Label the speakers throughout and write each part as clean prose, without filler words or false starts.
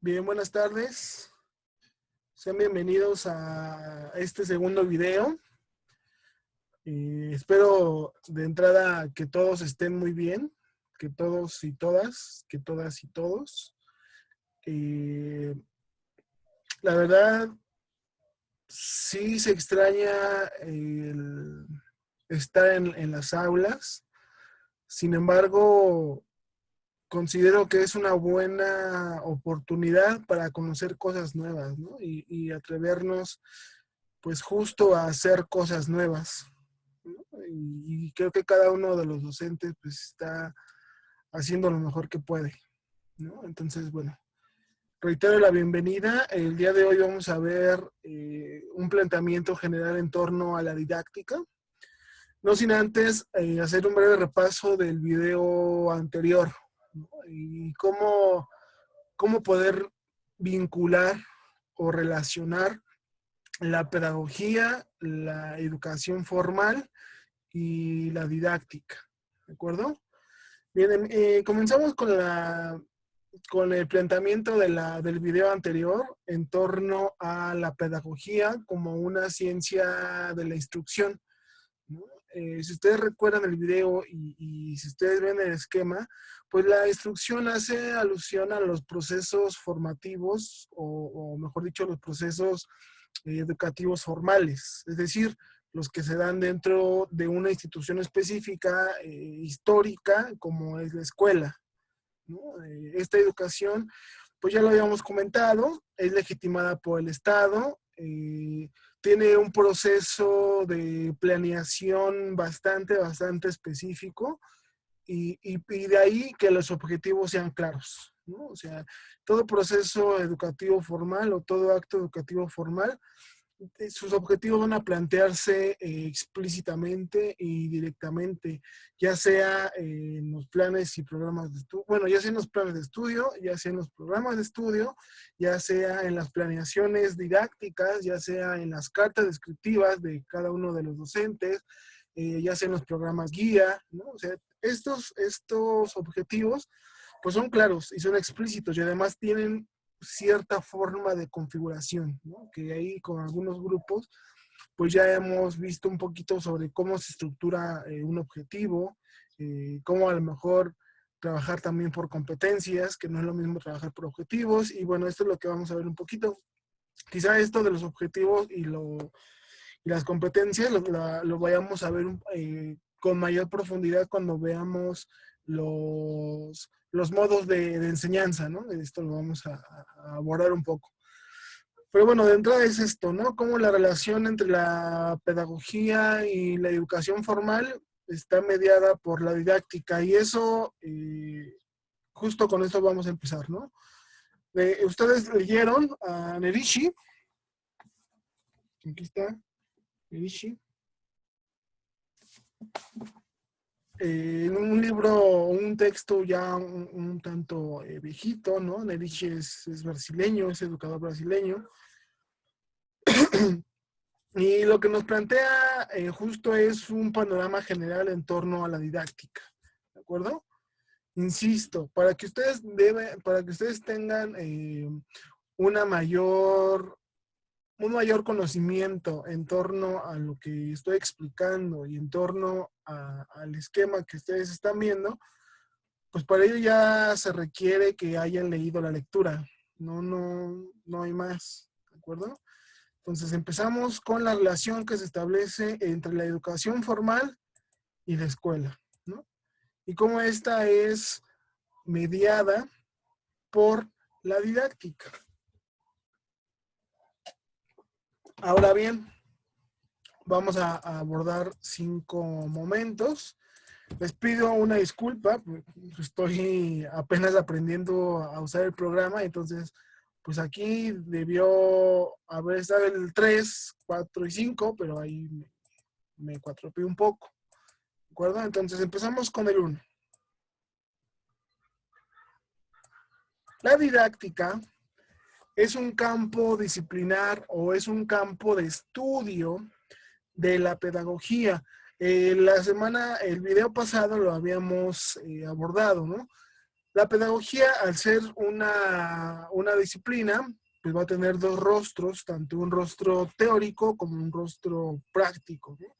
Speaker 1: Bien, buenas tardes. Sean bienvenidos a este segundo video. Espero de entrada que todos estén muy bien, que todos y todas, que todas y todos. La verdad, sí se extraña el estar en las aulas. Sin embargo, considero que es una buena oportunidad para conocer cosas nuevas, ¿no? Y atrevernos, pues, justo a hacer cosas nuevas, ¿no? Y creo que cada uno de los docentes, pues, está haciendo lo mejor que puede, ¿no? Entonces, bueno, reitero la bienvenida. El día de hoy vamos a ver un planteamiento general en torno a la didáctica. No sin antes hacer un breve repaso del video anterior, ¿no? Y cómo poder vincular o relacionar la pedagogía, la educación formal y la didáctica, ¿de acuerdo? Bien, comenzamos con el planteamiento del video anterior en torno a la pedagogía como una ciencia de la instrucción, ¿no? Si ustedes recuerdan el video y si ustedes ven el esquema, pues la instrucción hace alusión a los procesos formativos o mejor dicho, los procesos educativos formales, es decir, los que se dan dentro de una institución específica, histórica, como es la escuela, ¿no? Esta educación, pues ya lo habíamos comentado, es legitimada por el Estado, tiene un proceso de planeación bastante específico y de ahí que los objetivos sean claros, ¿no? O sea, todo proceso educativo formal o todo acto educativo formal, sus objetivos van a plantearse explícitamente y directamente, ya sea en los planes y programas de estudio, bueno, ya sea en los planes de estudio, ya sea en los programas de estudio, ya sea en las planeaciones didácticas, ya sea en las cartas descriptivas de cada uno de los docentes, ya sea en los programas guía, ¿no? O sea, estos objetivos pues son claros y son explícitos y además tienen cierta forma de configuración, ¿no? Que ahí con algunos grupos, pues ya hemos visto un poquito sobre cómo se estructura un objetivo, cómo a lo mejor trabajar también por competencias, que no es lo mismo trabajar por objetivos, y bueno, esto es lo que vamos a ver un poquito. Quizá esto de los objetivos y las competencias lo vayamos a ver con mayor profundidad cuando veamos los modos de enseñanza, ¿no? Esto lo vamos a abordar un poco. Pero bueno, de entrada es esto, ¿no? Cómo la relación entre la pedagogía y la educación formal está mediada por la didáctica. Y eso, justo con esto vamos a empezar, ¿no? Ustedes leyeron a Nerishi. Aquí está, Nerishi. Un libro, un texto ya un tanto viejito, ¿no? Nerishi es brasileño, es educador brasileño. Y lo que nos plantea justo es un panorama general en torno a la didáctica, ¿de acuerdo? Insisto, para que ustedes tengan un mayor conocimiento en torno a lo que estoy explicando y en torno al esquema que ustedes están viendo, pues para ello ya se requiere que hayan leído la lectura. No hay más, ¿de acuerdo? Entonces empezamos con la relación que se establece entre la educación formal y la escuela, ¿no? Y cómo esta es mediada por la didáctica. Ahora bien, vamos a abordar 5 momentos. Les pido una disculpa, estoy apenas aprendiendo a usar el programa, entonces, pues aquí debió haber estado el 3, 4 y 5, pero ahí me cuatropeé un poco, ¿de acuerdo? Entonces empezamos con el 1. La didáctica es un campo disciplinar o es un campo de estudio de la pedagogía. El video pasado lo habíamos abordado, ¿no? La pedagogía, al ser una disciplina, pues va a tener dos rostros, tanto un rostro teórico como un rostro práctico, ¿no?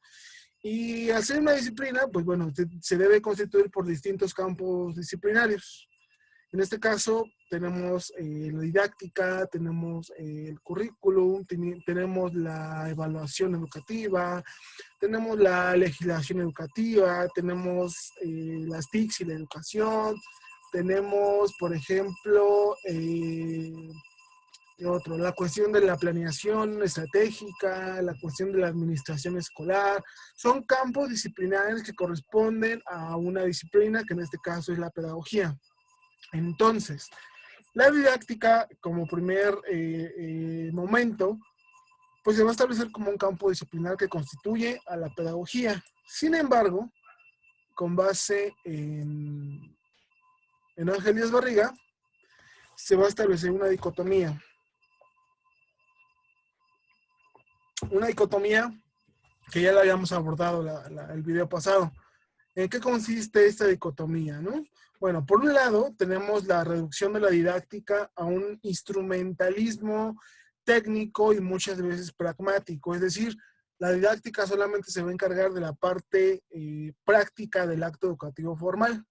Speaker 1: Y al ser una disciplina, pues bueno, se debe constituir por distintos campos disciplinarios. En este caso, tenemos la didáctica, tenemos el currículum, tenemos la evaluación educativa, tenemos la legislación educativa, tenemos las TICs y la educación, tenemos, por ejemplo, otro, la cuestión de la planeación estratégica, la cuestión de la administración escolar. Son campos disciplinares que corresponden a una disciplina que en este caso es la pedagogía. Entonces, la didáctica como primer momento, pues se va a establecer como un campo disciplinar que constituye a la pedagogía. Sin embargo, con base en Ángel Díaz Barriga, se va a establecer una dicotomía. Una dicotomía que ya la habíamos abordado el video pasado. ¿En qué consiste esta dicotomía, no? Bueno, por un lado tenemos la reducción de la didáctica a un instrumentalismo técnico y muchas veces pragmático, es decir, la didáctica solamente se va a encargar de la parte práctica del acto educativo formal.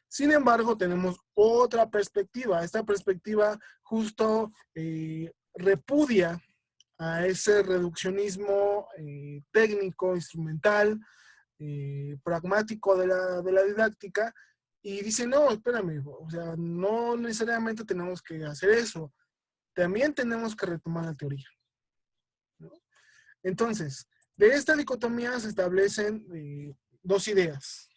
Speaker 1: Sin embargo, tenemos otra perspectiva. Esta perspectiva justo repudia a ese reduccionismo técnico, instrumental, pragmático de la didáctica, y dice, no, espérame, o sea, no necesariamente tenemos que hacer eso, también tenemos que retomar la teoría, ¿no? Entonces, de esta dicotomía se establecen dos ideas.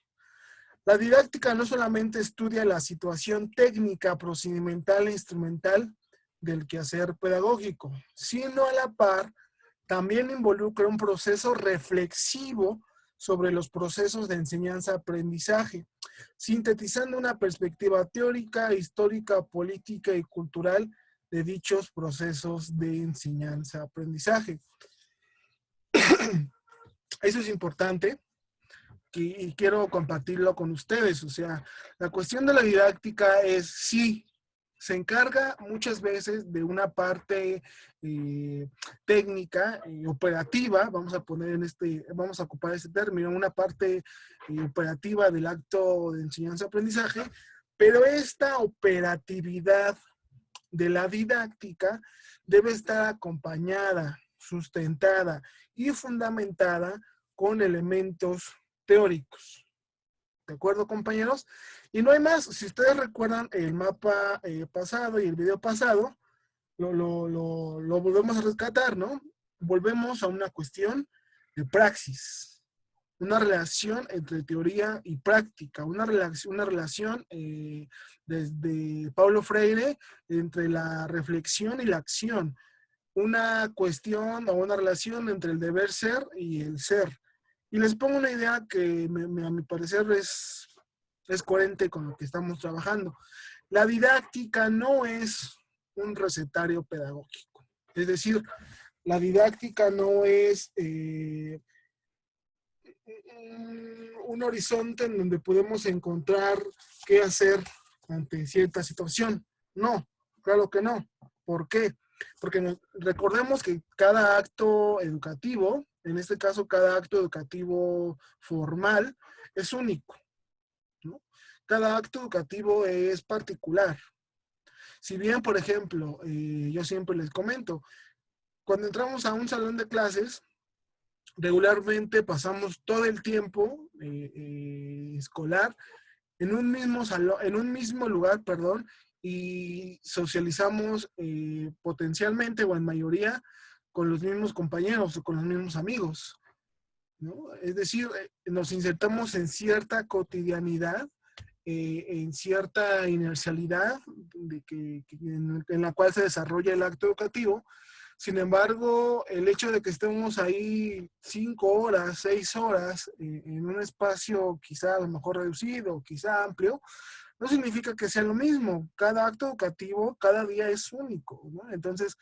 Speaker 1: La didáctica no solamente estudia la situación técnica, procedimental e instrumental del quehacer pedagógico, sino a la par también involucra un proceso reflexivo sobre los procesos de enseñanza-aprendizaje, sintetizando una perspectiva teórica, histórica, política y cultural de dichos procesos de enseñanza-aprendizaje. Eso es importante y quiero compartirlo con ustedes. O sea, la cuestión de la didáctica es sí, se encarga muchas veces de una parte técnica, operativa, vamos a ocupar este término, una parte operativa del acto de enseñanza-aprendizaje, pero esta operatividad de la didáctica debe estar acompañada, sustentada y fundamentada con elementos teóricos. ¿De acuerdo, compañeros? Y no hay más. Si ustedes recuerdan el mapa pasado y el video pasado, lo volvemos a rescatar, ¿no? Volvemos a una cuestión de praxis. Una relación entre teoría y práctica. Una relación desde Paulo Freire entre la reflexión y la acción. Una cuestión o una relación entre el deber ser y el ser. Y les pongo una idea que a mi parecer es coherente con lo que estamos trabajando. La didáctica no es un recetario pedagógico. Es decir, la didáctica no es un horizonte en donde podemos encontrar qué hacer ante cierta situación. No, claro que no. ¿Por qué? Porque recordemos que cada acto educativo, en este caso cada acto educativo formal, es único, ¿no? Cada acto educativo es particular. Si bien, por ejemplo, yo siempre les comento, cuando entramos a un salón de clases, regularmente pasamos todo el tiempo escolar en un mismo salón, en un mismo lugar, perdón, y socializamos potencialmente o en mayoría con los mismos compañeros o con los mismos amigos, ¿no? Es decir, nos insertamos en cierta cotidianidad, en cierta inercialidad en la cual se desarrolla el acto educativo. Sin embargo, el hecho de que estemos ahí 5 horas, 6 horas, en un espacio quizá a lo mejor reducido, quizá amplio, no significa que sea lo mismo. Cada acto educativo, cada día es único, ¿no? Entonces,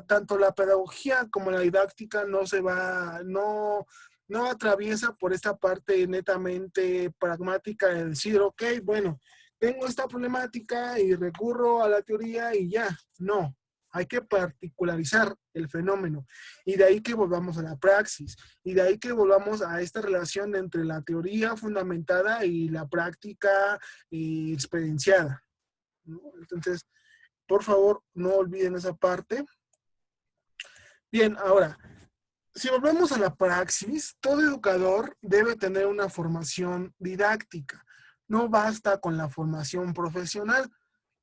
Speaker 1: tanto la pedagogía como la didáctica no atraviesa por esta parte netamente pragmática de decir, ok, bueno, tengo esta problemática y recurro a la teoría y ya. No, hay que particularizar el fenómeno. Y de ahí que volvamos a la praxis. Y de ahí que volvamos a esta relación entre la teoría fundamentada y la práctica experienciada, ¿no? Entonces, por favor, no olviden esa parte. Bien, ahora, si volvemos a la praxis, todo educador debe tener una formación didáctica. No basta con la formación profesional.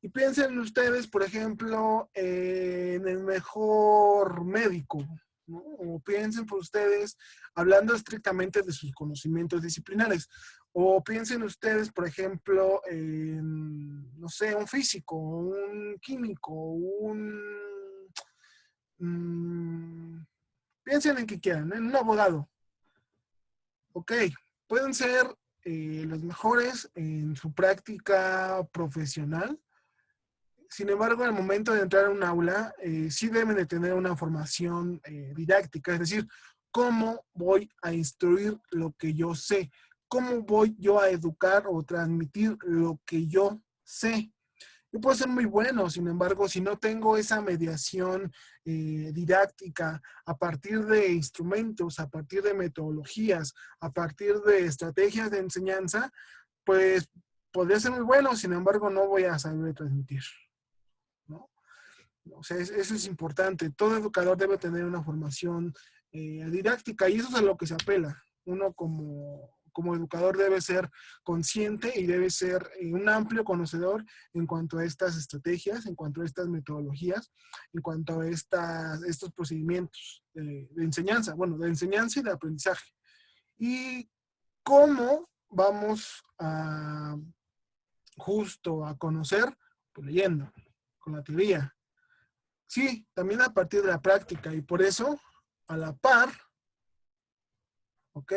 Speaker 1: Y piensen ustedes, por ejemplo, en el mejor médico, ¿no? O piensen por ustedes, hablando estrictamente de sus conocimientos disciplinares. O piensen ustedes, por ejemplo, en, no sé, un físico, un químico, mm, piensen en que quieran, en un abogado. Ok, pueden ser los mejores en su práctica profesional. Sin embargo, al momento de entrar a un aula, sí deben de tener una formación didáctica, es decir, cómo voy a instruir lo que yo sé, cómo voy yo a educar o transmitir lo que yo sé. Yo puedo ser muy bueno, sin embargo, si no tengo esa mediación didáctica a partir de instrumentos, a partir de metodologías, a partir de estrategias de enseñanza, pues podría ser muy bueno, sin embargo, no voy a saber transmitir, ¿no? O sea, eso es importante. Todo educador debe tener una formación didáctica y eso es a lo que se apela. Uno como educador debe ser consciente y debe ser un amplio conocedor en cuanto a estas estrategias, en cuanto a estas metodologías, en cuanto a estos procedimientos de enseñanza, bueno, de enseñanza y de aprendizaje. Y cómo vamos a justo a conocer, pues leyendo, con la teoría. Sí, también a partir de la práctica y por eso, a la par, ¿ok?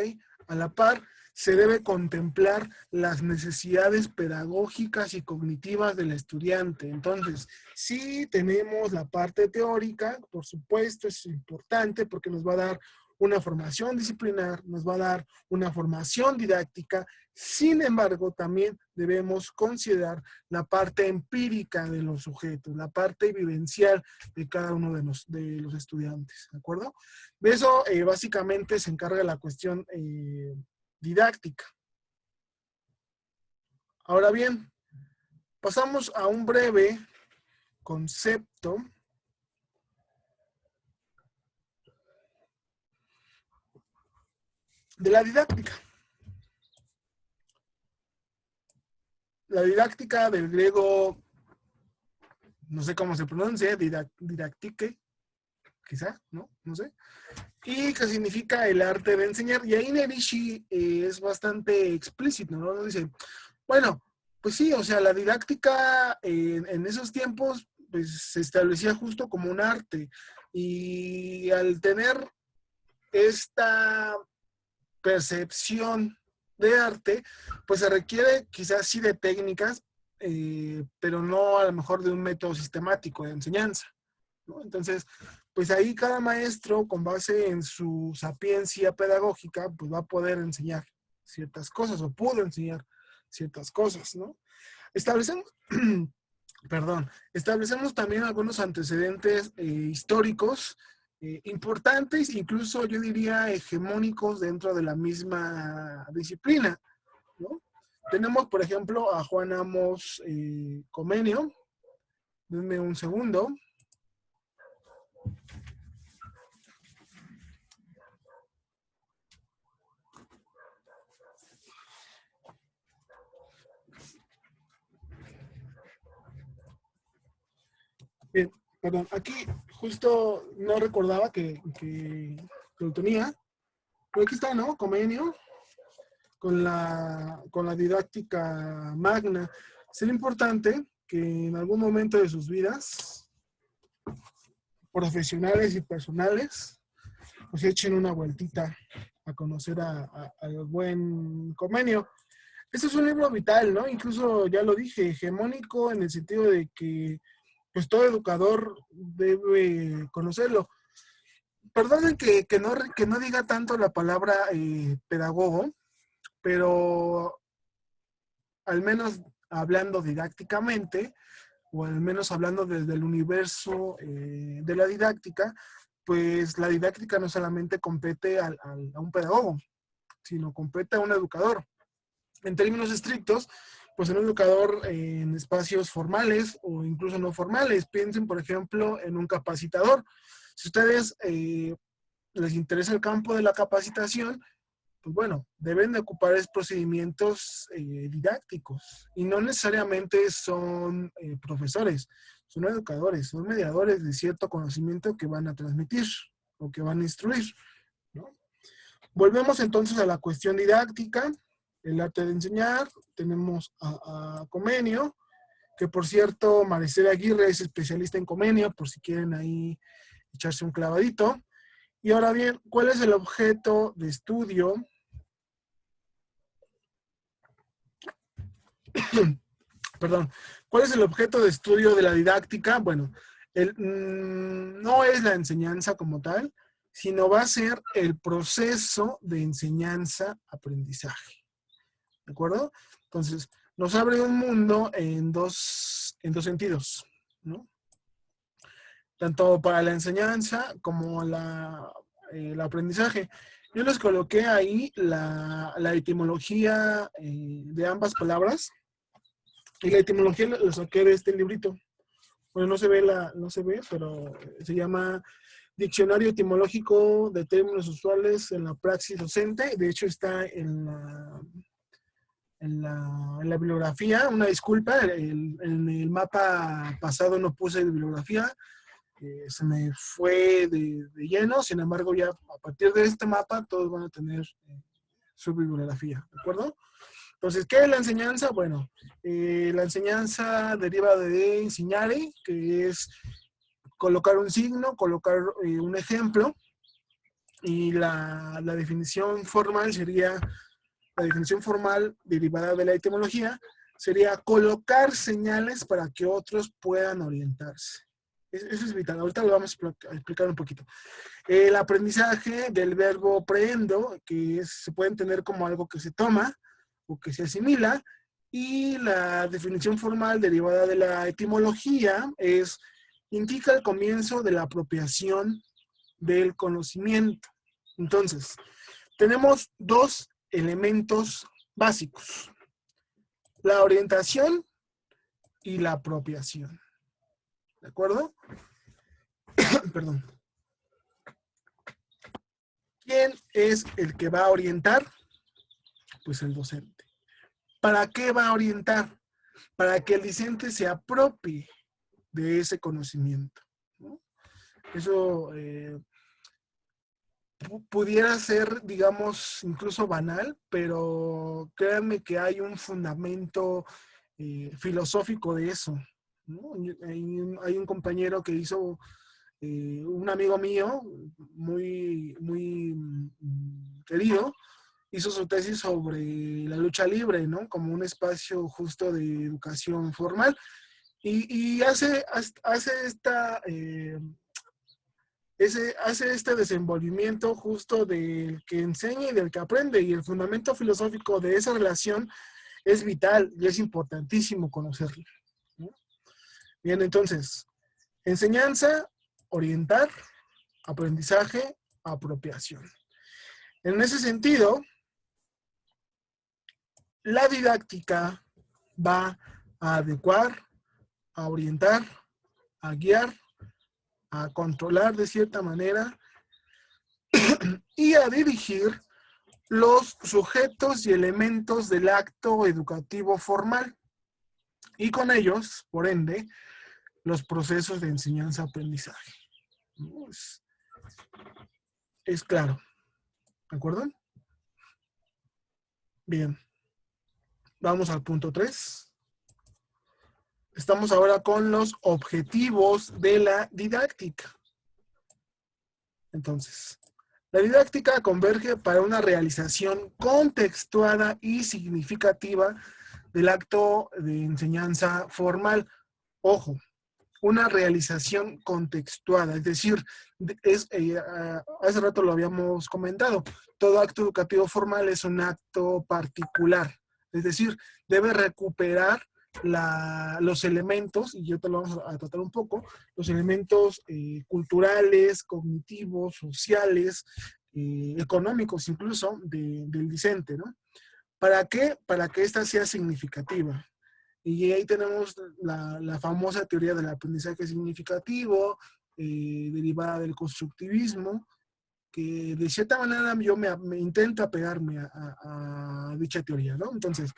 Speaker 1: A la par se debe contemplar las necesidades pedagógicas y cognitivas del estudiante. Entonces, sí tenemos la parte teórica, por supuesto, es importante porque nos va a dar una formación disciplinar, nos va a dar una formación didáctica. Sin embargo, también debemos considerar la parte empírica de los sujetos, la parte vivencial de cada uno de los estudiantes, ¿de acuerdo? De eso básicamente se encarga la cuestión didáctica. Ahora bien, pasamos a un breve concepto de la didáctica. La didáctica del griego, no sé cómo se pronuncia, didactique, quizá, ¿no? No sé. Y que significa el arte de enseñar. Y ahí Nerishi es bastante explícito, ¿no? Nos dice, bueno, pues sí, o sea, la didáctica en esos tiempos pues, se establecía justo como un arte. Y al tener esta percepción de arte, pues se requiere quizás sí de técnicas, pero no a lo mejor de un método sistemático de enseñanza, ¿no? Entonces, pues ahí cada maestro, con base en su sapiencia pedagógica, pues va a poder enseñar ciertas cosas o pudo enseñar ciertas cosas, ¿no? Establecemos, perdón, establecemos también algunos antecedentes históricos importantes, incluso yo diría hegemónicos dentro de la misma disciplina, ¿no? Tenemos, por ejemplo, a Juan Amos Comenio. Denme un segundo. Bien, perdón, aquí justo no recordaba que lo tenía, pero aquí está, ¿no? Comenio, con la didáctica magna. Sería importante que en algún momento de sus vidas, profesionales y personales, pues echen una vueltita a conocer al buen Comenio. Este es un libro vital, ¿no? Incluso ya lo dije, hegemónico en el sentido de que pues todo educador debe conocerlo. Perdonen que no diga tanto la palabra pedagogo, pero al menos hablando didácticamente, o al menos hablando desde el universo de la didáctica, pues la didáctica no solamente compete a un pedagogo, sino compete a un educador. En términos estrictos, pues un educador en espacios formales o incluso no formales. Piensen, por ejemplo, en un capacitador. Si ustedes les interesa el campo de la capacitación, pues bueno, deben de ocupar procedimientos didácticos y no necesariamente son profesores, son educadores, son mediadores de cierto conocimiento que van a transmitir o que van a instruir, ¿no? Volvemos entonces a la cuestión didáctica, el arte de enseñar. Tenemos a Comenio, que por cierto, Maricela Aguirre es especialista en Comenio, por si quieren ahí echarse un clavadito. Y ahora bien, ¿cuál es el objeto de estudio? Perdón, ¿cuál es el objeto de estudio de la didáctica? Bueno, no es la enseñanza como tal, sino va a ser el proceso de enseñanza-aprendizaje. ¿De acuerdo? Entonces, nos abre un mundo en dos sentidos, ¿no? Tanto para la enseñanza como el aprendizaje. Yo les coloqué ahí la etimología de ambas palabras. Y la etimología la saqué de este librito. Bueno, no se ve, pero se llama Diccionario Etimológico de Términos Usuales en la Praxis Docente. De hecho, está en la bibliografía. Una disculpa, en el mapa pasado no puse bibliografía. Se me fue de lleno. Sin embargo, ya a partir de este mapa, todos van a tener su bibliografía. ¿De acuerdo? Entonces, ¿qué es la enseñanza? Bueno, la enseñanza deriva de enseñare, que es colocar un signo, colocar un ejemplo, y la definición formal sería, la definición formal derivada de la etimología, sería colocar señales para que otros puedan orientarse. Eso es vital. Ahorita lo vamos a explicar un poquito. El aprendizaje del verbo prehendo, que se puede entender como algo que se toma o que se asimila, y la definición formal derivada de la etimología indica el comienzo de la apropiación del conocimiento. Entonces, tenemos dos elementos básicos: la orientación y la apropiación. ¿De acuerdo? Perdón. ¿Quién es el que va a orientar? Pues el docente. ¿Para qué va a orientar? Para que el discente se apropie de ese conocimiento, ¿no? Eso pudiera ser, digamos, incluso banal, pero créanme que hay un fundamento filosófico de eso, ¿no? Hay un compañero que hizo, un amigo mío, muy, muy querido, hizo su tesis sobre la lucha libre, ¿no? Como un espacio justo de educación formal. Y hace este desenvolvimiento justo del que enseña y del que aprende. Y el fundamento filosófico de esa relación es vital y es importantísimo conocerlo, ¿no? Bien, entonces, enseñanza, orientar, aprendizaje, apropiación. En ese sentido, la didáctica va a adecuar, a orientar, a guiar, a controlar de cierta manera y a dirigir los sujetos y elementos del acto educativo formal, y con ellos, por ende, los procesos de enseñanza-aprendizaje. Es claro. ¿De acuerdo? Bien. Vamos al punto 3. Estamos ahora con los objetivos de la didáctica. Entonces, la didáctica converge para una realización contextuada y significativa del acto de enseñanza formal. Ojo, una realización contextuada, es decir, hace rato lo habíamos comentado, todo acto educativo formal es un acto particular, es decir, debe recuperar los elementos, y yo te lo vamos a tratar un poco, los elementos culturales, cognitivos, sociales, económicos incluso, del discente, ¿no? ¿Para qué? Para que ésta sea significativa. Y ahí tenemos la famosa teoría del aprendizaje significativo, derivada del constructivismo, que de cierta manera yo me intento apegarme a dicha teoría, ¿no? Entonces,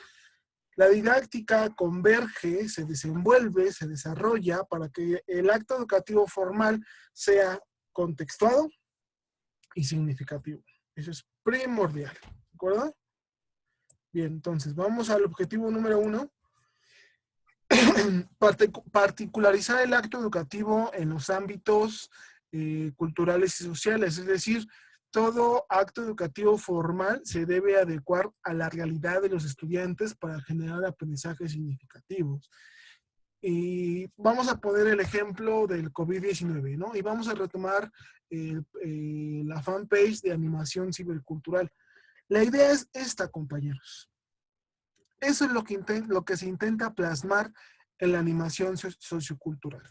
Speaker 1: la didáctica converge, se desenvuelve, se desarrolla para que el acto educativo formal sea contextuado y significativo. Eso es primordial, ¿de acuerdo? Bien, entonces vamos al objetivo número 1. Particularizar el acto educativo en los ámbitos culturales y sociales, es decir, todo acto educativo formal se debe adecuar a la realidad de los estudiantes para generar aprendizajes significativos. Y vamos a poner el ejemplo del COVID-19, ¿no? Y vamos a retomar la fanpage de animación cibercultural. La idea es esta, compañeros. Eso es lo que se intenta plasmar en la animación sociocultural.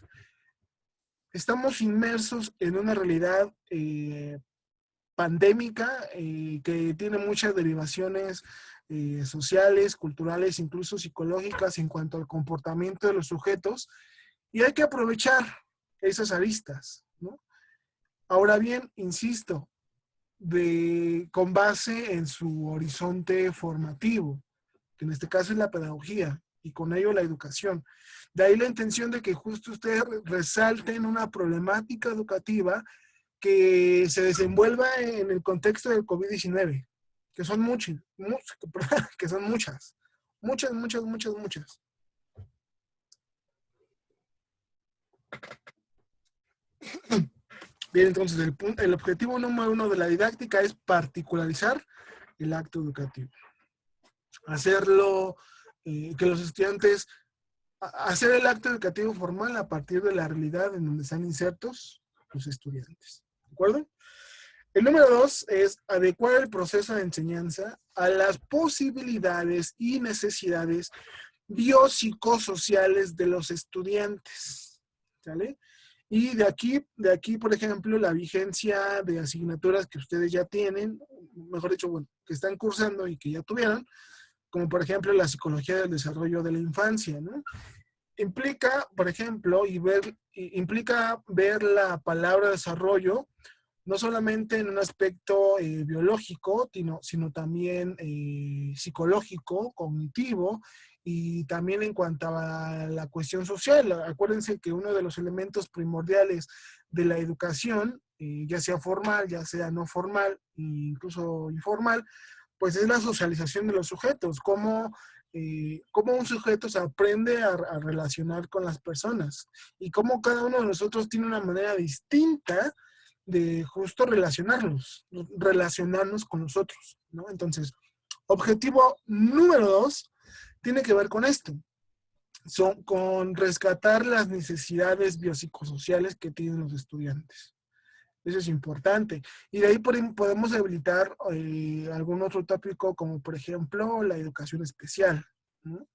Speaker 1: Estamos inmersos en una realidad pandémica que tiene muchas derivaciones sociales, culturales, incluso psicológicas en cuanto al comportamiento de los sujetos, y hay que aprovechar esas aristas, ¿no? Ahora bien, insisto, con base en su horizonte formativo, que en este caso es la pedagogía, y con ello la educación. De ahí la intención de que justo ustedes resalten una problemática educativa que se desenvuelva en el contexto del COVID-19, que son muchas, que son muchas. Bien, entonces el objetivo número 1 de la didáctica es particularizar el acto educativo. Hacerlo, que los estudiantes, hacer el acto educativo formal a partir de la realidad en donde están insertos los estudiantes. ¿De acuerdo? El número 2 es adecuar el proceso de enseñanza a las posibilidades y necesidades biopsicosociales de los estudiantes. ¿Sale? Y de aquí, por ejemplo, la vigencia de asignaturas que ustedes ya tienen, mejor dicho, bueno, que están cursando y que ya tuvieron, como por ejemplo la psicología del desarrollo de la infancia, ¿no? Implica, por ejemplo, implica ver la palabra desarrollo no solamente en un aspecto biológico, sino también psicológico, cognitivo, y también en cuanto a la cuestión social. Acuérdense que uno de los elementos primordiales de la educación, ya sea formal, ya sea no formal, incluso informal, pues es la socialización de los sujetos, cómo un sujeto se aprende a relacionar con las personas y cómo cada uno de nosotros tiene una manera distinta de justo relacionarnos con nosotros, ¿no? Entonces, objetivo número 2 tiene que ver con esto, con rescatar las necesidades biopsicosociales que tienen los estudiantes. Eso es importante. Y de ahí podemos habilitar algún otro tópico, como por ejemplo la educación especial, ¿no?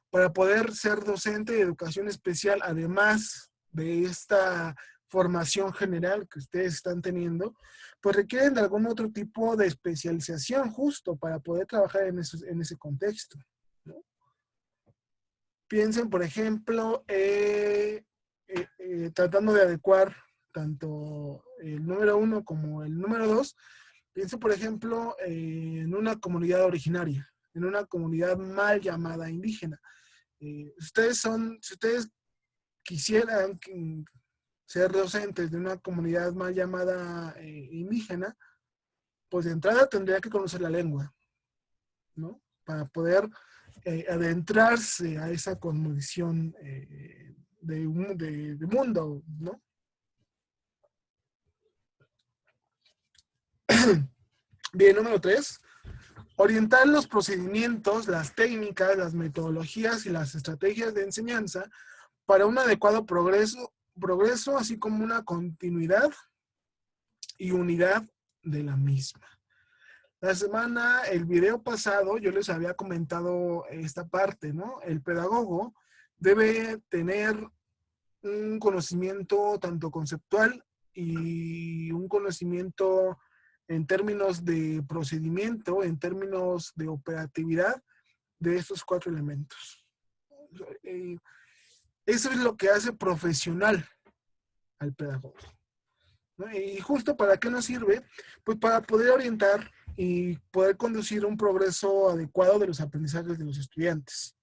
Speaker 1: Para poder ser docente de educación especial, además de esta formación general que ustedes están teniendo, pues requieren de algún otro tipo de especialización justo para poder trabajar en ese contexto, ¿no? Piensen, por ejemplo, tratando de adecuar tanto el número 1 como el número 2, piensen, por ejemplo, en una comunidad originaria, en una comunidad mal llamada indígena. Si ustedes quisieran ser docentes de una comunidad mal llamada indígena, pues de entrada tendría que conocer la lengua, ¿no? Para poder adentrarse a esa condición de mundo, ¿no? Bien, número 3. Orientar los procedimientos, las técnicas, las metodologías y las estrategias de enseñanza para un adecuado progreso, así como una continuidad y unidad de la misma. El video pasado, yo les había comentado esta parte, ¿no? El pedagogo debe tener un conocimiento tanto conceptual y un conocimiento en términos de procedimiento, en términos de operatividad de estos 4 elementos. Eso es lo que hace profesional al pedagogo, ¿no? Y justo ¿para qué nos sirve? Pues para poder orientar y poder conducir un progreso adecuado de los aprendizajes de los estudiantes.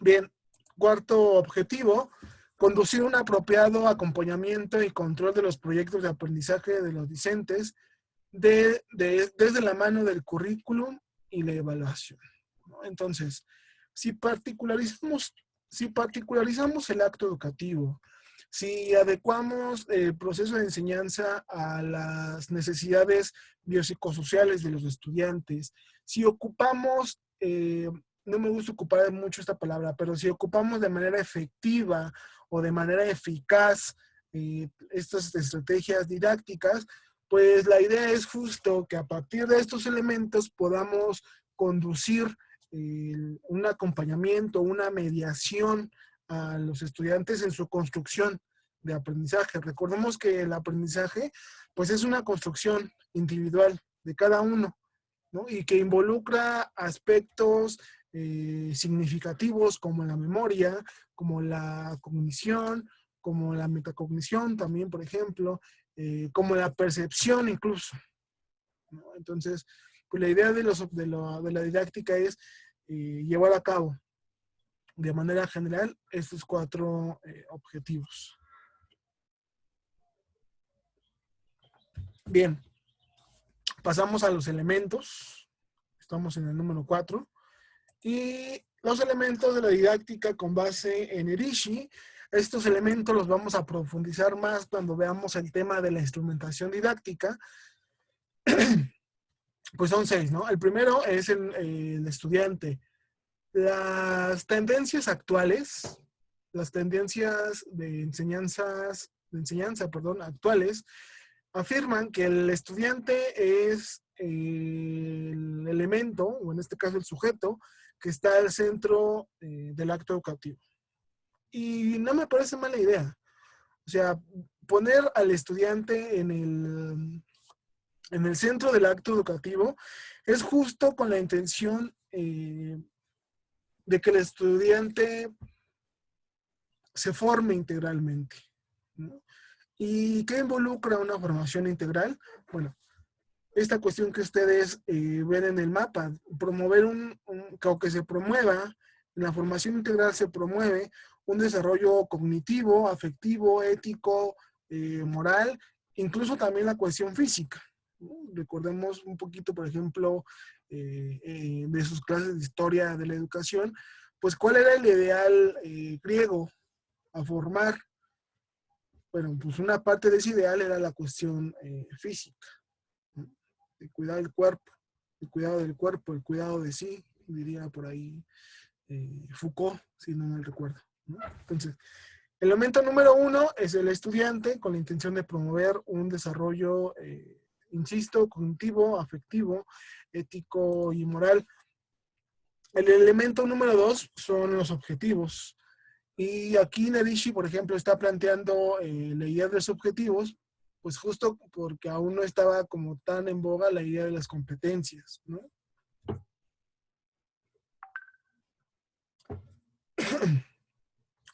Speaker 1: Bien, cuarto objetivo, conducir un apropiado acompañamiento y control de los proyectos de aprendizaje de los discentes desde la mano del currículum y la evaluación, ¿no? Entonces, si particularizamos el acto educativo, si adecuamos el proceso de enseñanza a las necesidades biopsicosociales de los estudiantes, si ocupamos, no me gusta ocupar mucho esta palabra, pero si ocupamos de manera efectiva o de manera eficaz estas estrategias didácticas, pues la idea es justo que a partir de estos elementos podamos conducir un acompañamiento, una mediación a los estudiantes en su construcción de aprendizaje. Recordemos que el aprendizaje pues es una construcción individual de cada uno, ¿no? Y que involucra aspectos significativos como la memoria, como la cognición, como la metacognición también, por ejemplo, como la percepción incluso, ¿no? Entonces, pues la idea de la didáctica es llevar a cabo de manera general estos 4 objetivos. Bien, pasamos a los elementos. Estamos en el número 4. Y los elementos de la didáctica con base en Erishi. Estos elementos los vamos a profundizar más cuando veamos el tema de la instrumentación didáctica. Pues son 6, ¿no? El primero es el estudiante. Las tendencias actuales, las tendencias de enseñanza, actuales, afirman que el estudiante es el elemento, o en este caso el sujeto, que está al centro del acto educativo. Y no me parece mala idea. O sea, poner al estudiante en el centro del acto educativo es justo con la intención de que el estudiante se forme integralmente, ¿no? ¿Y qué involucra una formación integral? Bueno, esta cuestión que ustedes ven en el mapa, promover que se promueva, en la formación integral se promueve un desarrollo cognitivo, afectivo, ético, moral, incluso también la cuestión física, ¿no? Recordemos un poquito, por ejemplo, de sus clases de historia de la educación, pues cuál era el ideal griego a formar. Bueno, pues una parte de ese ideal era la cuestión física, ¿no? El cuidado del cuerpo, el cuidado de sí, diría por ahí Foucault, si no mal recuerdo, ¿no? Entonces, el elemento número 1 es el estudiante con la intención de promover un desarrollo, insisto, cognitivo, afectivo, ético y moral. El elemento número 2 son los objetivos. Y aquí Nedishi, por ejemplo, está planteando la idea de los objetivos, pues justo porque aún no estaba como tan en boga la idea de las competencias, ¿no?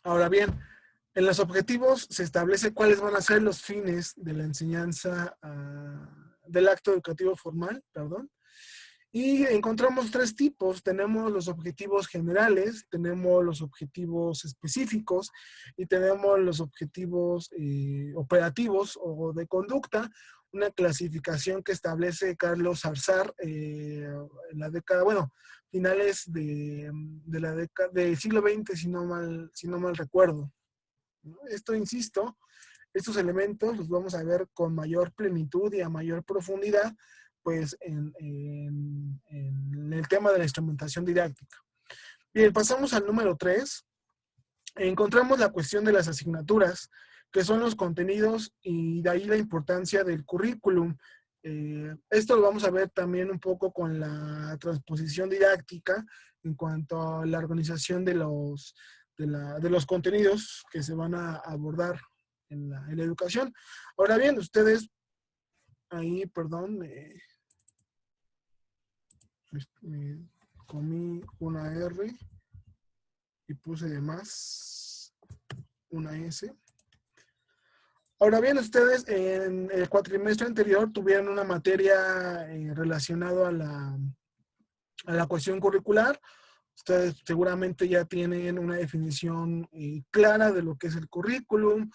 Speaker 1: Ahora bien, en los objetivos se establece cuáles van a ser los fines de la enseñanza, del acto educativo formal, perdón. Y encontramos 3 tipos. Tenemos los objetivos generales, tenemos los objetivos específicos y tenemos los objetivos operativos o de conducta, una clasificación que establece Carlos Zarzar en la década, bueno, finales de la década del siglo XX, si no mal recuerdo, ¿no? Esto, insisto, estos elementos los vamos a ver con mayor plenitud y a mayor profundidad pues en el tema de la instrumentación didáctica. Bien, pasamos al número 3. Encontramos la cuestión de las asignaturas, que son los contenidos y de ahí la importancia del currículum Esto lo vamos a ver también un poco con la transposición didáctica en cuanto a la organización de los contenidos que se van a abordar en la educación. Ahora bien, ustedes, ahí, perdón, me comí una R y puse de más una S. Ahora bien, ustedes en el cuatrimestre anterior tuvieron una materia relacionada a la cuestión curricular. Ustedes seguramente ya tienen una definición clara de lo que es el currículum,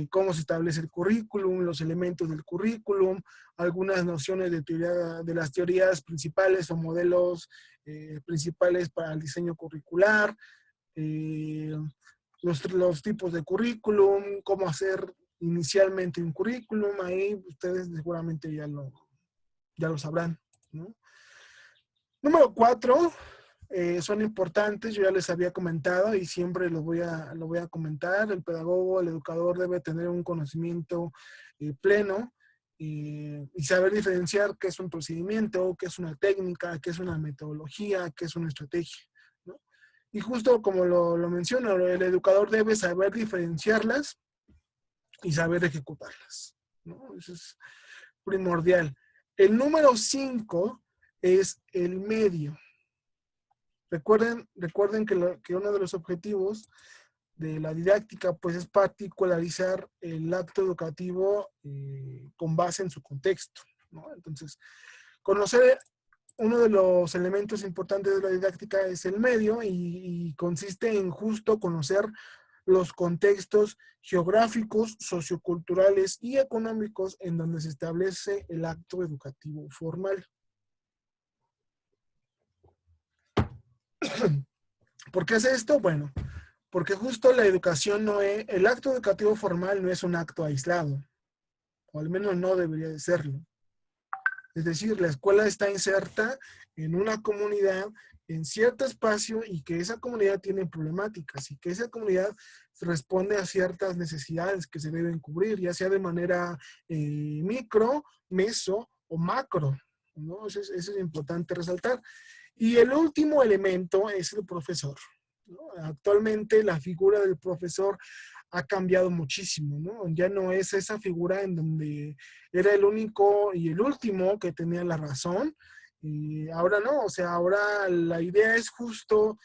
Speaker 1: cómo se establece el currículum, los elementos del currículum, algunas nociones de teoría, de las teorías principales o modelos principales para el diseño curricular, los tipos de currículum, cómo hacer inicialmente un currículum. Ahí ustedes seguramente ya lo sabrán, ¿no? Número 4, son importantes, yo ya les había comentado y siempre lo voy a comentar. El pedagogo, el educador debe tener un conocimiento pleno y saber diferenciar qué es un procedimiento, qué es una técnica, qué es una metodología, qué es una estrategia, ¿no? Y justo como lo menciono, el educador debe saber diferenciarlas y saber ejecutarlas, ¿no? Eso es primordial. El número 5 es el medio. Recuerden que uno de los objetivos de la didáctica pues es particularizar el acto educativo con base en su contexto, ¿no? Entonces, conocer uno de los elementos importantes de la didáctica es el medio y consiste en justo conocer los contextos geográficos, socioculturales y económicos en donde se establece el acto educativo formal. ¿Por qué es esto? Bueno, porque justo la educación el acto educativo formal no es un acto aislado, o al menos no debería de serlo. Es decir, la escuela está inserta en una comunidad, en cierto espacio, y que esa comunidad tiene problemáticas, y que esa comunidad responde a ciertas necesidades que se deben cubrir, ya sea de manera micro, meso o macro, ¿no? Eso es importante resaltar. Y el último elemento es el profesor, ¿no? Actualmente la figura del profesor ha cambiado muchísimo, ¿no? Ya no es esa figura en donde era el único y el último que tenía la razón. Y ahora no, o sea, ahora la idea es justo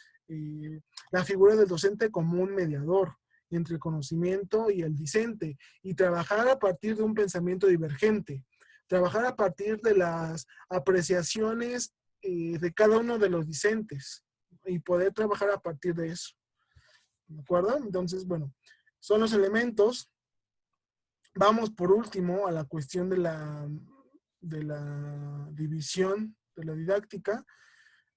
Speaker 1: la figura del docente como un mediador entre el conocimiento y el discente, y trabajar a partir de un pensamiento divergente, trabajar a partir de las apreciaciones de cada uno de los discentes y poder trabajar a partir de eso. ¿De acuerdo? Entonces, bueno, son los elementos. Vamos por último a la cuestión de la división de la didáctica.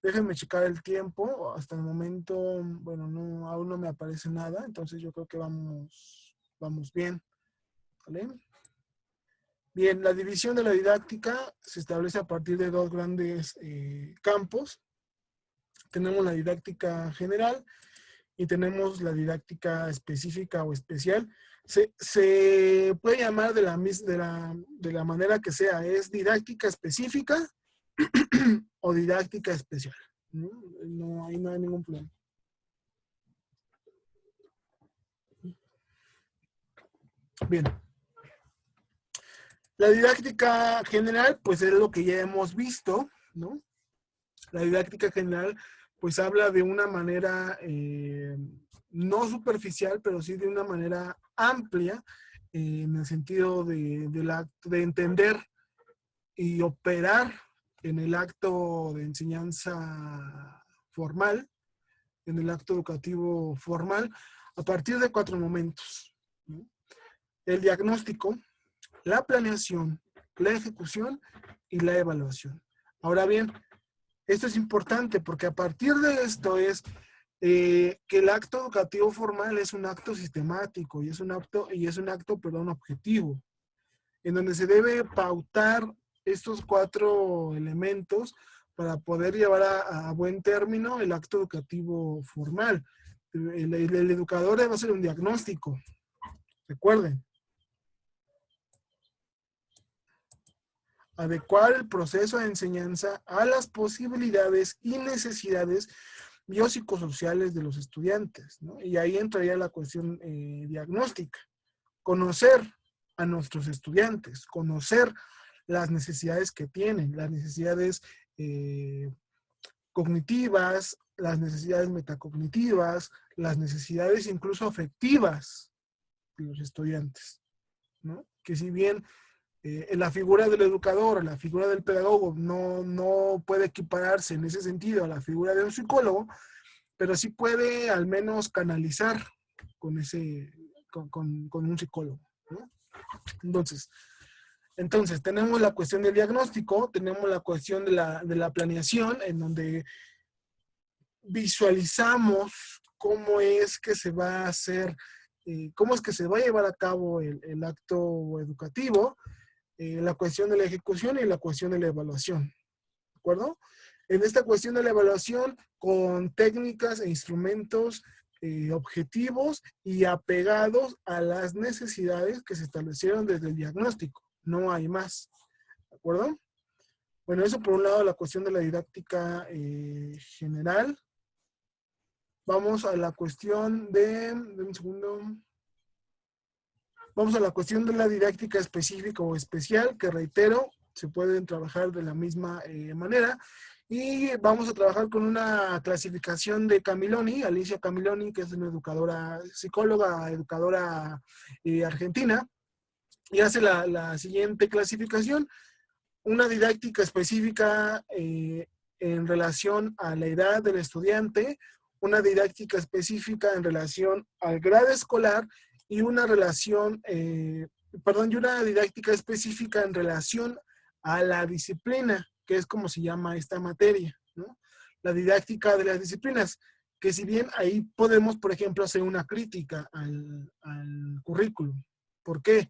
Speaker 1: Déjenme checar el tiempo. Hasta el momento, bueno, aún no me aparece nada. Entonces yo creo que vamos bien. ¿Vale? Bien, la división de la didáctica se establece a partir de dos grandes campos. Tenemos la didáctica general y tenemos la didáctica específica o especial. Se puede llamar de la manera que sea, es didáctica específica o didáctica especial. No, ahí no hay ningún problema. Bien. La didáctica general, pues es lo que ya hemos visto, ¿no? La didáctica general, pues habla de una manera no superficial, pero sí de una manera amplia, en el sentido de entender y operar en el acto de enseñanza formal, en el acto educativo formal, a partir de 4 momentos, ¿no? El diagnóstico, la planeación, la ejecución y la evaluación. Ahora bien, esto es importante porque a partir de esto es que el acto educativo formal es un acto sistemático y es un acto objetivo, en donde se debe pautar estos 4 elementos para poder llevar a buen término el acto educativo formal. El educador debe hacer un diagnóstico, recuerden. adecuar el proceso de enseñanza a las posibilidades y necesidades biopsicosociales de los estudiantes, ¿no? Y ahí entraría la cuestión diagnóstica. Conocer a nuestros estudiantes, conocer las necesidades que tienen, las necesidades cognitivas, las necesidades metacognitivas, las necesidades incluso afectivas de los estudiantes, ¿no? Que si bien la figura del educador, la figura del pedagogo no puede equipararse en ese sentido a la figura de un psicólogo, pero sí puede al menos canalizar con un psicólogo, ¿no? Entonces, tenemos la cuestión del diagnóstico, tenemos la cuestión de la planeación, en donde visualizamos cómo es que se va a hacer, cómo es que se va a llevar a cabo el acto educativo, la cuestión de la ejecución y la cuestión de la evaluación, ¿de acuerdo? En esta cuestión de la evaluación, con técnicas e instrumentos objetivos y apegados a las necesidades que se establecieron desde el diagnóstico. No hay más, ¿de acuerdo? Bueno, eso por un lado, la cuestión de la didáctica general. Vamos a la cuestión un segundo. Vamos a la cuestión de la didáctica específica o especial, que reitero, se pueden trabajar de la misma manera. Y vamos a trabajar con una clasificación de Camiloni, Alicia Camiloni, que es una educadora, psicóloga, educadora argentina, y hace la siguiente clasificación: una didáctica específica en relación a la edad del estudiante, una didáctica específica en relación al grado escolar y una y una didáctica específica en relación a la disciplina, que es como se llama esta materia, ¿no? La didáctica de las disciplinas, que si bien ahí podemos, por ejemplo, hacer una crítica al currículum. ¿Por qué?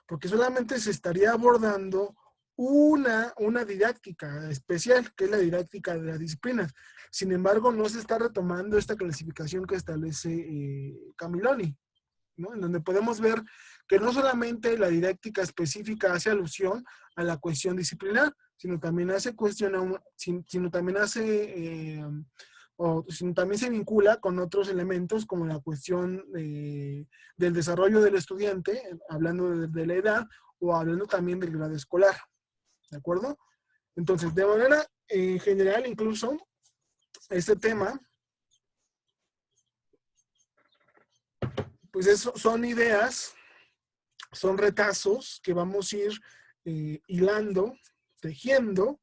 Speaker 1: Porque solamente se estaría abordando una didáctica especial, que es la didáctica de las disciplinas. Sin embargo, no se está retomando esta clasificación que establece Camiloni, ¿no? En donde podemos ver que no solamente la didáctica específica hace alusión a la cuestión disciplinar, sino también también se vincula con otros elementos como la cuestión del desarrollo del estudiante, hablando de la edad, o hablando también del grado escolar, ¿de acuerdo? Entonces, de manera general, incluso, este tema, pues son ideas, son retazos que vamos a ir hilando, tejiendo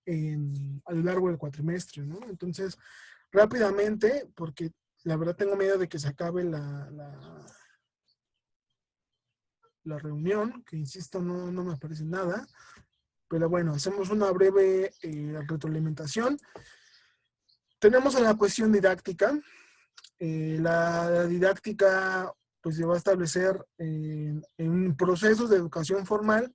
Speaker 1: a lo largo del cuatrimestre, ¿no? Entonces, rápidamente, porque la verdad tengo miedo de que se acabe la reunión, que insisto, no me aparece nada, pero bueno, hacemos una breve retroalimentación. Tenemos en la cuestión didáctica. La didáctica pues se va a establecer en procesos de educación formal.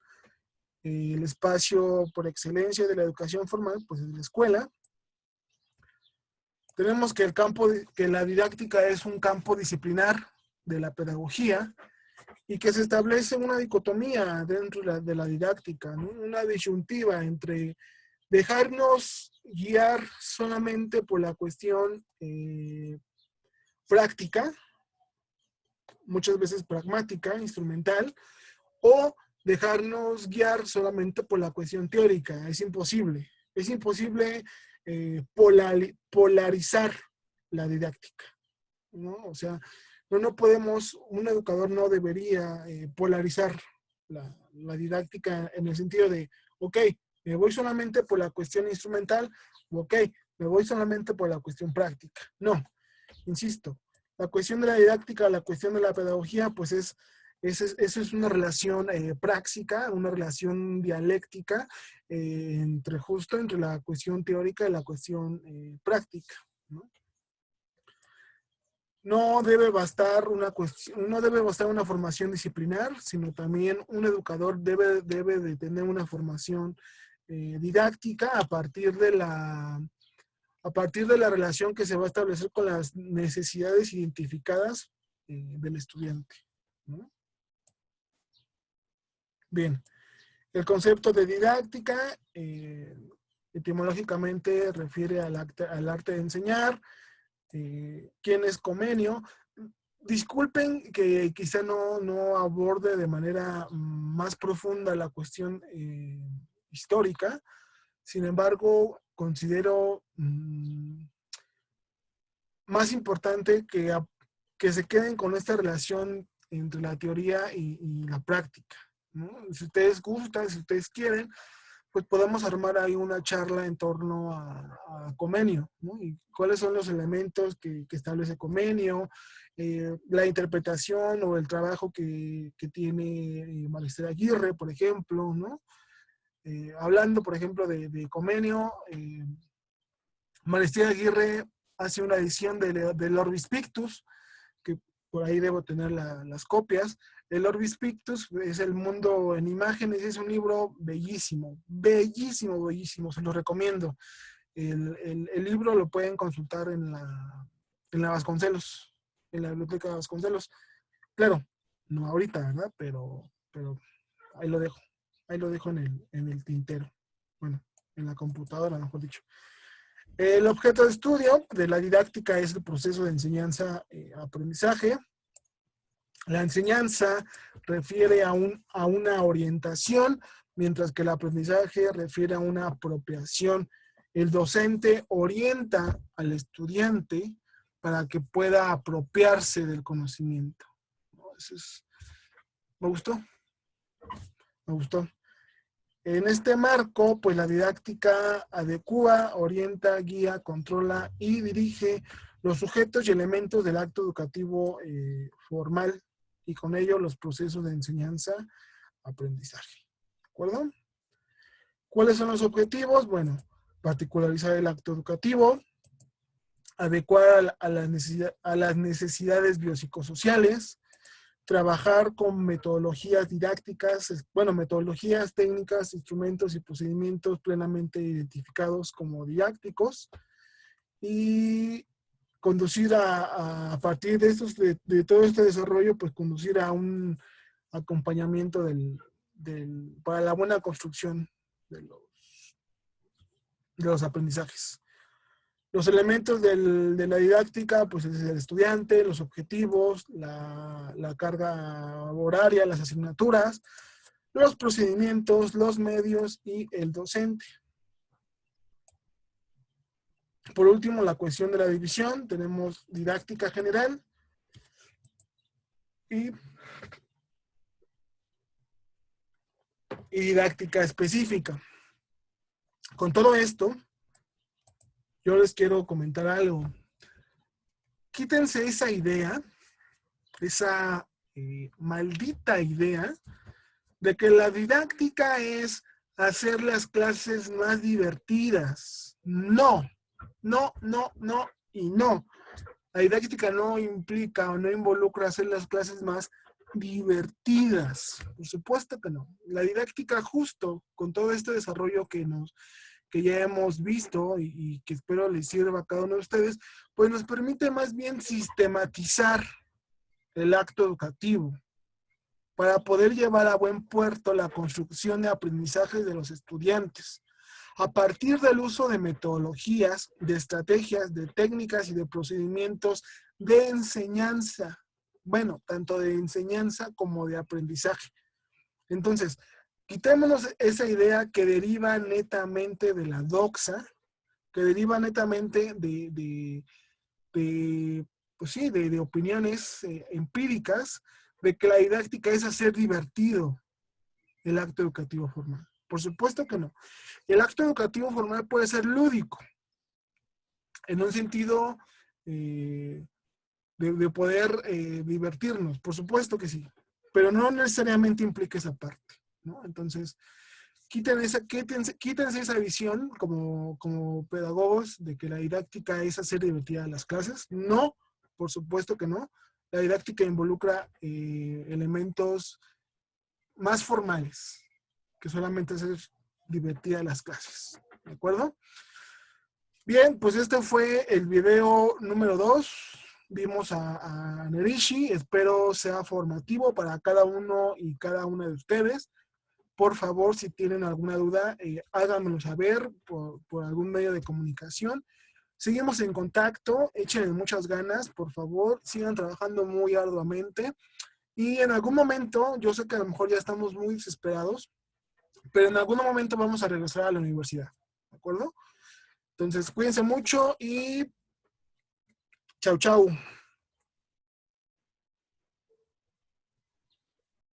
Speaker 1: El espacio por excelencia de la educación formal pues es la escuela. Tenemos que que la didáctica es un campo disciplinar de la pedagogía y que se establece una dicotomía dentro de la didáctica, ¿no? Una disyuntiva entre dejarnos guiar solamente por la cuestión práctica, muchas veces pragmática, instrumental, o dejarnos guiar solamente por la cuestión teórica. Es imposible. Es imposible polarizar la didáctica, ¿no? O sea, no podemos, un educador no debería polarizar la didáctica en el sentido de, ok, me voy solamente por la cuestión instrumental, o ok, me voy solamente por la cuestión práctica. No, insisto, la cuestión de la didáctica, la cuestión de la pedagogía, pues eso es una relación práctica, una relación dialéctica entre la cuestión teórica y la cuestión práctica, ¿no? No debe bastar una formación disciplinar, sino también un educador debe de tener una formación didáctica a partir de la relación que se va a establecer con las necesidades identificadas del estudiante, ¿no? Bien. El concepto de didáctica, etimológicamente refiere al arte de enseñar. ¿Quién es Comenio? Disculpen que quizá no aborde de manera más profunda la cuestión histórica. Sin embargo, considero más importante que se queden con esta relación entre la teoría y la práctica, ¿no? Si ustedes gustan, si ustedes quieren, pues podemos armar ahí una charla en torno a Comenio, ¿no? Y cuáles son los elementos que establece Comenio, la interpretación o el trabajo que tiene Magister Aguirre, por ejemplo, ¿no? Hablando, por ejemplo, de Comenio, Magister Aguirre hace una edición del Orbis Pictus, que por ahí debo tener las copias. El Orbis Pictus es el mundo en imágenes, es un libro bellísimo, bellísimo, bellísimo, se lo recomiendo. El libro lo pueden consultar en la Vasconcelos, en la biblioteca de Vasconcelos. Claro, no ahorita, ¿verdad? Pero ahí lo dejo en el tintero. Bueno, en la computadora, mejor dicho. El objeto de estudio de la didáctica es el proceso de enseñanza-aprendizaje. La enseñanza refiere a una orientación, mientras que el aprendizaje refiere a una apropiación. El docente orienta al estudiante para que pueda apropiarse del conocimiento. Me gustó, me gustó. En este marco, pues la didáctica adecua, orienta, guía, controla y dirige los sujetos y elementos del acto educativo formal y con ello los procesos de enseñanza-aprendizaje. ¿De acuerdo? ¿Cuáles son los objetivos? Bueno, particularizar el acto educativo, adecuar a las necesidades biopsicosociales, trabajar con metodologías didácticas, bueno, metodologías técnicas, instrumentos y procedimientos plenamente identificados como didácticos y conducir a partir de todo este desarrollo, pues conducir a un acompañamiento para la buena construcción de los aprendizajes. Los elementos de la didáctica, pues es el estudiante, los objetivos, la carga horaria, las asignaturas, los procedimientos, los medios y el docente. Por último, la cuestión de la división. Tenemos didáctica general y didáctica específica. Con todo esto, yo les quiero comentar algo. Quítense esa idea, esa maldita idea de que la didáctica es hacer las clases más divertidas. No, no, no, no y no. La didáctica no implica o no involucra hacer las clases más divertidas. Por supuesto que no. La didáctica, justo con todo este desarrollo que ya hemos visto y que espero les sirva a cada uno de ustedes, pues nos permite más bien sistematizar el acto educativo para poder llevar a buen puerto la construcción de aprendizaje de los estudiantes a partir del uso de metodologías, de estrategias, de técnicas y de procedimientos de enseñanza. Bueno, tanto de enseñanza como de aprendizaje. Entonces, quitémonos esa idea que deriva netamente de la doxa, que deriva netamente pues sí, de opiniones empíricas, de que la didáctica es hacer divertido el acto educativo formal. Por supuesto que no. El acto educativo formal puede ser lúdico, en un sentido de poder divertirnos, por supuesto que sí, pero no necesariamente implica esa parte, ¿no? Entonces, quítense esa visión como pedagogos de que la didáctica es hacer divertida las clases. No, por supuesto que no. La didáctica involucra elementos más formales que solamente hacer divertida las clases. ¿De acuerdo? Bien, pues este fue el video número 2. Vimos a Nerishi. Espero sea formativo para cada uno y cada una de ustedes. Por favor, si tienen alguna duda, háganmelo saber por algún medio de comunicación. Seguimos en contacto, échenle muchas ganas, por favor, sigan trabajando muy arduamente. Y en algún momento, yo sé que a lo mejor ya estamos muy desesperados, pero en algún momento vamos a regresar a la universidad, ¿de acuerdo? Entonces, cuídense mucho y chau, chau.